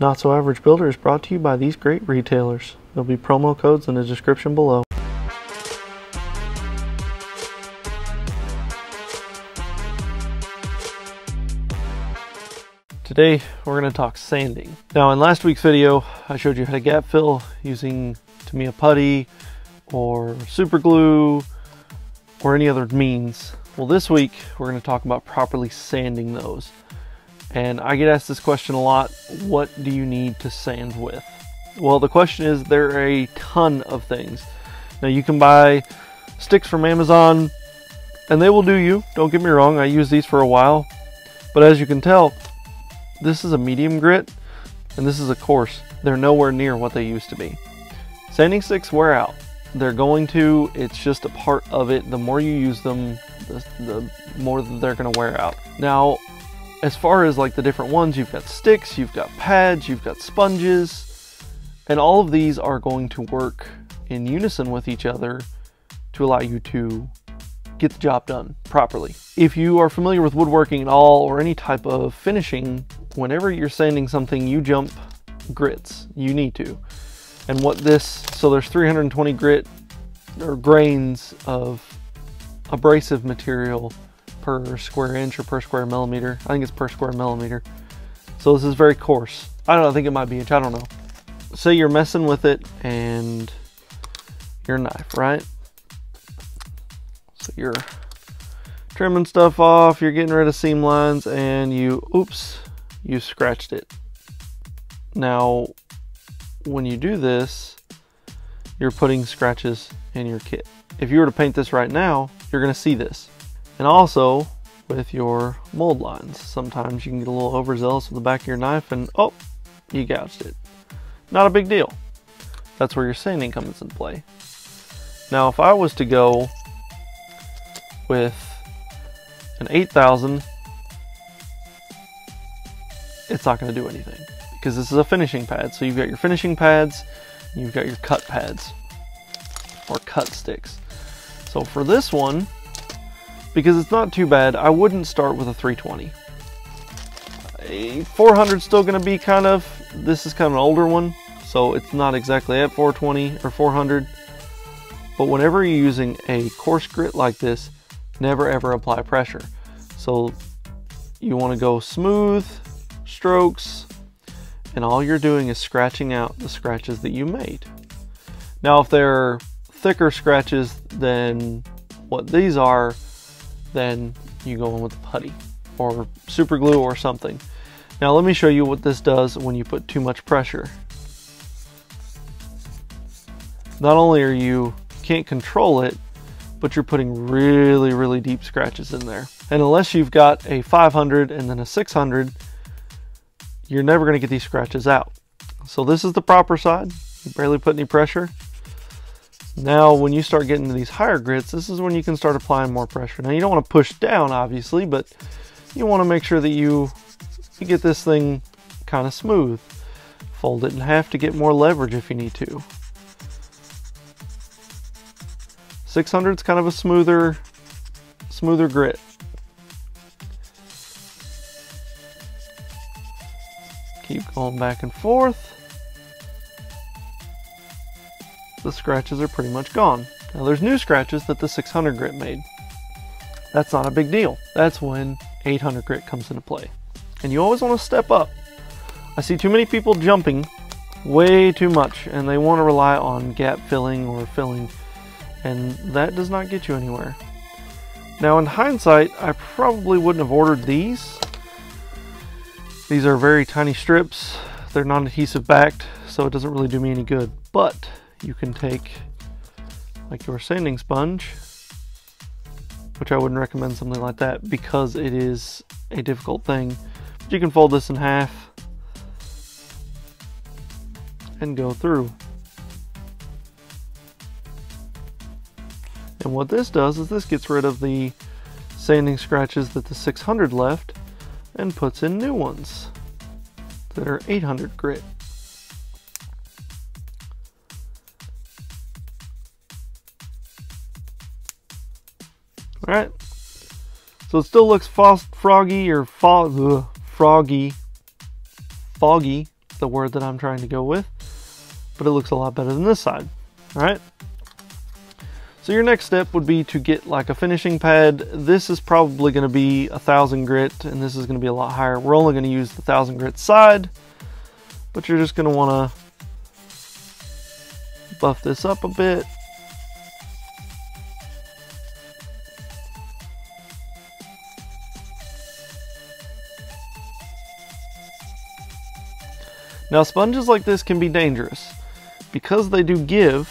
Not So Average Builder is brought to you by these great retailers. There'll be promo codes in the description below. Today we're going to talk sanding. Now in last week's video I showed you how to gap fill using Tamiya putty or super glue or any other means. Well, this week we're going to talk about properly sanding those. And I get asked this question a lot: what do you need to sand with? Well, the question is, there are a ton of things. Now you can buy sticks from Amazon and they will do you. Don't get me wrong, I used these for a while. But as you can tell, this is a medium grit and this is a coarse. They're nowhere near what they used to be. Sanding sticks wear out. They're going to, it's just a part of it. The more you use them, the more they're going to wear out. Now, as far as like the different ones, you've got sticks, you've got pads, you've got sponges, and all of these are going to work in unison with each other to allow you to get the job done properly. If you are familiar with woodworking at all or any type of finishing, whenever you're sanding something, you jump grits. You need to. And what this, so there's 320 grit or grains of abrasive material per square inch or per square millimeter. I think it's per square millimeter. So this is very coarse. I don't know, I think it might be inch, I don't know. Say you're messing with it and your knife, right? So you're trimming stuff off, you're getting rid of seam lines, and you scratched it. Now, when you do this, you're putting scratches in your kit. If you were to paint this right now, you're going to see this. And also with your mold lines, sometimes you can get a little overzealous with the back of your knife and oh, you gouged it. Not a big deal. That's where your sanding comes into play. Now if I was to go with an 8000, it's not going to do anything because this is a finishing pad. So you've got your finishing pads, and you've got your cut pads or cut sticks. So for this one, because it's not too bad, I wouldn't start with a 320. A 400 is still going to be kind of, this is kind of an older one, so it's not exactly at 420 or 400. But whenever you're using a coarse grit like this, never ever apply pressure. So you want to go smooth strokes, and all you're doing is scratching out the scratches that you made. Now if they're thicker scratches than what these are, then you go in with putty or super glue or something. Now let me show you what this does when you put too much pressure. Not only are you can't control it, but you're putting really, really deep scratches in there. And unless you've got a 500 and then a 600, you're never going to get these scratches out. So this is the proper side. You barely put any pressure. Now when you start getting to these higher grits, this is when you can start applying more pressure. Now you don't want to push down obviously, but you want to make sure that you get this thing kind of smooth. Fold it in half to get more leverage if you need to. 600 is kind of a smoother grit. Keep going back and forth. The scratches are pretty much gone. Now there's new scratches that the 600 grit made. That's not a big deal. That's when 800 grit comes into play. And you always want to step up. I see too many people jumping way too much and they want to rely on gap filling or filling, and that does not get you anywhere. Now in hindsight, I probably wouldn't have ordered these. These are very tiny strips. They're non-adhesive backed, so it doesn't really do me any good. But you can take like your sanding sponge, which I wouldn't recommend something like that because it is a difficult thing. But you can fold this in half and go through. And what this does is this gets rid of the sanding scratches that the 600 left and puts in new ones that are 800 grit. Alright, so it still looks foggy, the word that I'm trying to go with, but it looks a lot better than this side. All right. So your next step would be to get like a finishing pad. This is probably going to be 1000 grit, and this is going to be a lot higher. We're only going to use the 1000 grit side, but you're just going to want to buff this up a bit. Now sponges like this can be dangerous. Because they do give,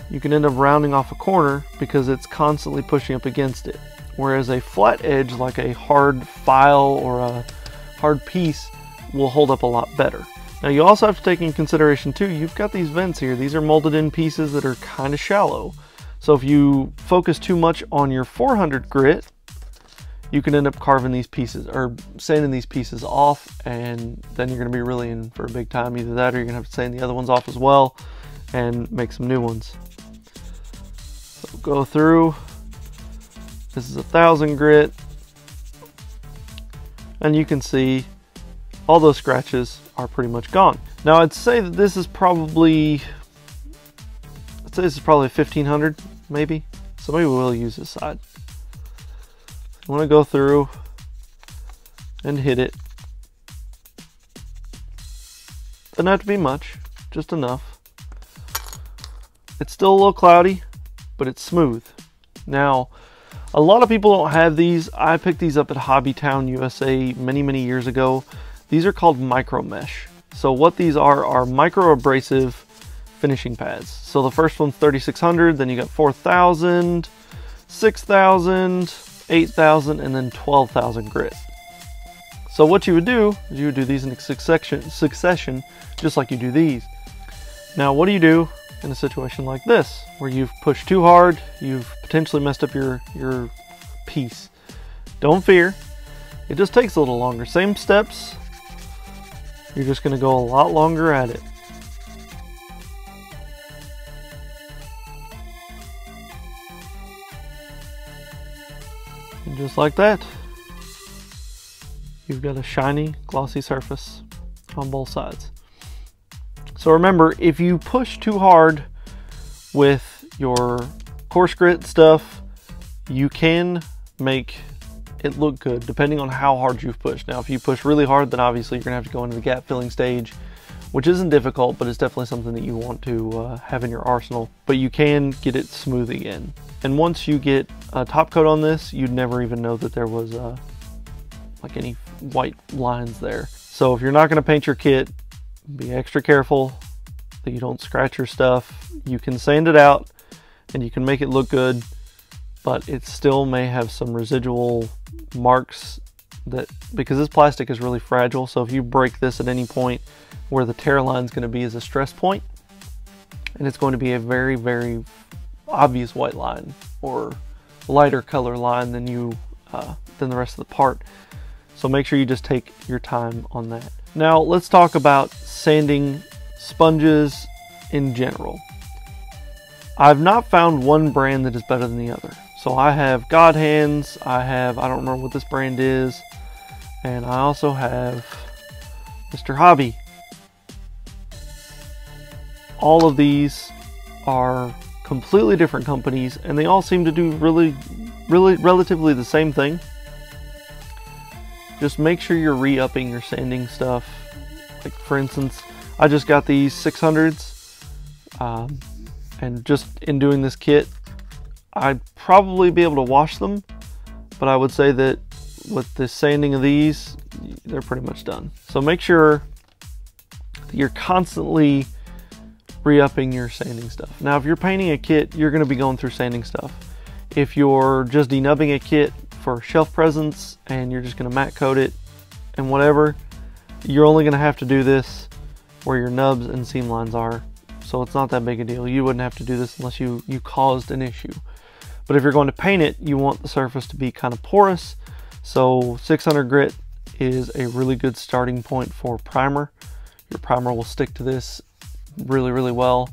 you can end up rounding off a corner because it's constantly pushing up against it. Whereas a flat edge, like a hard file or a hard piece, will hold up a lot better. Now you also have to take into consideration too, you've got these vents here. These are molded in pieces that are kind of shallow. So if you focus too much on your 400 grit, you can end up carving these pieces or sanding these pieces off, and then you're going to be really in for a big time. Either that or you're going to have to sand the other ones off as well and make some new ones. So go through. This is 1000 grit, and you can see all those scratches are pretty much gone. Now I'd say that this is probably 1500 maybe, so maybe we'll use this side. You want to go through and hit it. Doesn't have to be much, just enough. It's still a little cloudy, but it's smooth. Now, a lot of people don't have these. I picked these up at Hobbytown, USA many years ago. These are called Micromesh. So what these are micro abrasive finishing pads. So the first one's 3600, then you got 4000, 6000, 8,000, and then 12,000 grit. So what you would do is you would do these in succession, just like you do these. Now what do you do in a situation like this, where you've pushed too hard, you've potentially messed up your piece? Don't fear, it just takes a little longer. Same steps, you're just going to go a lot longer at it. And just like that, you've got a shiny, glossy surface on both sides. So remember, if you push too hard with your coarse grit stuff, you can make it look good depending on how hard you've pushed. Now, if you push really hard, then obviously you're going to have to go into the gap filling stage, which isn't difficult, but it's definitely something that you want to have in your arsenal. But you can get it smooth again. And once you get a top coat on this, you'd never even know that there was like any white lines there. So if you're not going to paint your kit, be extra careful that you don't scratch your stuff. You can sand it out and you can make it look good, but it still may have some residual marks, that because this plastic is really fragile. So if you break this at any point, where the tear line is going to be is a stress point, and it's going to be a very obvious white line or lighter color line than the rest of the part. So make sure you just take your time on that. Now let's talk about sanding sponges in general. I've not found one brand that is better than the other. So I have God Hands, I don't remember what this brand is, and I also have Mr. Hobby. All of these are completely different companies, and they all seem to do really relatively the same thing. Just make sure you're re-upping your sanding stuff. Like for instance, I just got these 600s, and just in doing this kit, I'd probably be able to wash them, but I would say that with the sanding of these, they're pretty much done. So make sure that you're constantly re-upping your sanding stuff. Now if you're painting a kit, you're going to be going through sanding stuff. If you're just denubbing a kit for shelf presence and you're just going to matte coat it and whatever, you're only going to have to do this where your nubs and seam lines are. So it's not that big a deal. You wouldn't have to do this unless you caused an issue. But if you're going to paint it, you want the surface to be kind of porous. So 600 grit is a really good starting point for primer. Your primer will stick to this really well.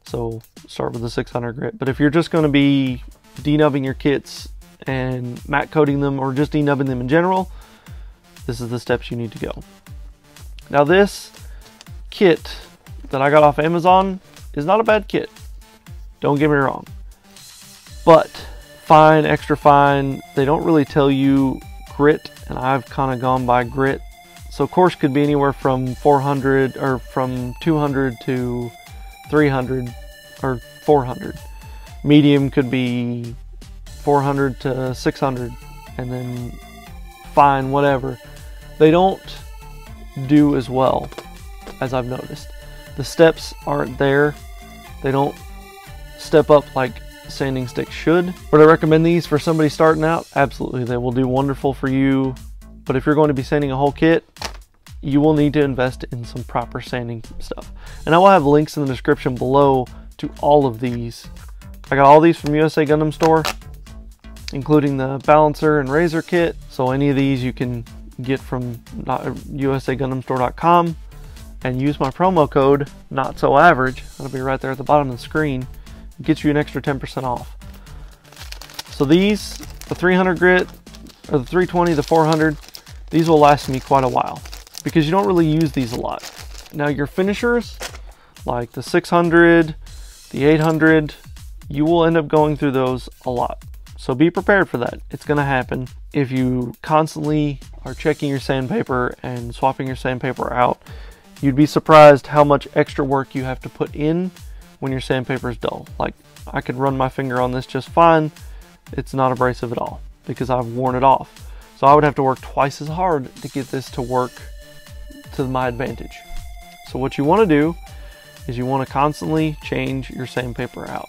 So start with the 600 grit. But if you're just going to be denubbing your kits and matte coating them, or just denubbing them in general, this is the steps you need to go. Now this kit that I got off Amazon is not a bad kit. Don't get me wrong. But fine, extra fine, they don't really tell you grit, and I've kind of gone by grit. So coarse could be anywhere from 400 or from 200 to 300 or 400. Medium could be 400 to 600, and then fine, whatever. They don't do as well as I've noticed. The steps aren't there. They don't step up like sanding sticks should. Would I recommend these for somebody starting out? Absolutely, they will do wonderful for you. But if you're going to be sanding a whole kit, you will need to invest in some proper sanding stuff. And I will have links in the description below to all of these. I got all these from USA Gundam Store, including the balancer and razor kit. So any of these you can get from usagundamstore.com and use my promo code NOTSOAVERAGE. That'll be right there at the bottom of the screen. It gets you an extra 10% off. So these, the 300 grit, or the 320, the 400, these will last me quite a while because you don't really use these a lot. Now your finishers, like the 600, the 800, you will end up going through those a lot. So be prepared for that. It's going to happen. If you constantly are checking your sandpaper and swapping your sandpaper out, you'd be surprised how much extra work you have to put in when your sandpaper is dull. Like, I could run my finger on this just fine. It's not abrasive at all because I've worn it off. So I would have to work twice as hard to get this to work to my advantage. So what you want to do is you want to constantly change your sandpaper out.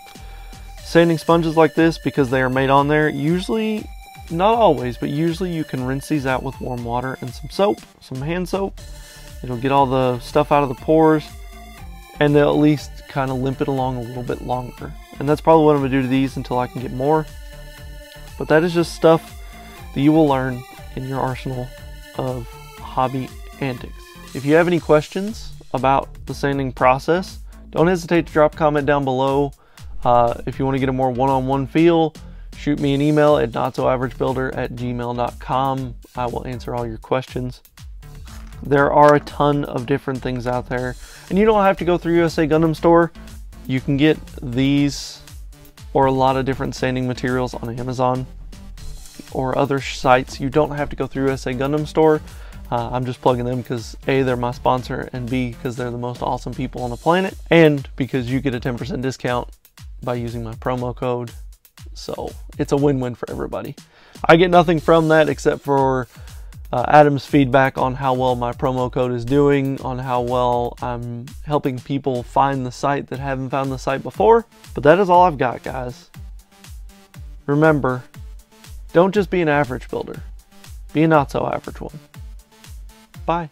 Sanding sponges like this, because they are made on there, usually, not always, but usually you can rinse these out with warm water and some soap, some hand soap. It'll get all the stuff out of the pores, and they'll at least kind of limp it along a little bit longer. And that's probably what I'm going to do to these until I can get more. But that is just stuff that you will learn in your arsenal of hobby antics. If you have any questions about the sanding process, don't hesitate to drop a comment down below. If you want to get a more one-on-one feel, shoot me an email at notsoaveragebuilder@gmail.com. I will answer all your questions. There are a ton of different things out there, and you don't have to go through USA Gundam Store. You can get these or a lot of different sanding materials on Amazon or other sites. You don't have to go through USA Gundam Store. I'm just plugging them because A, they're my sponsor, and B, because they're the most awesome people on the planet, and because you get a 10% discount by using my promo code. So it's a win-win for everybody. I get nothing from that except for Adam's feedback on how well my promo code is doing, on how well I'm helping people find the site that haven't found the site before. But that is all I've got, guys. Remember, don't just be an average builder. Be a not so average one. Bye.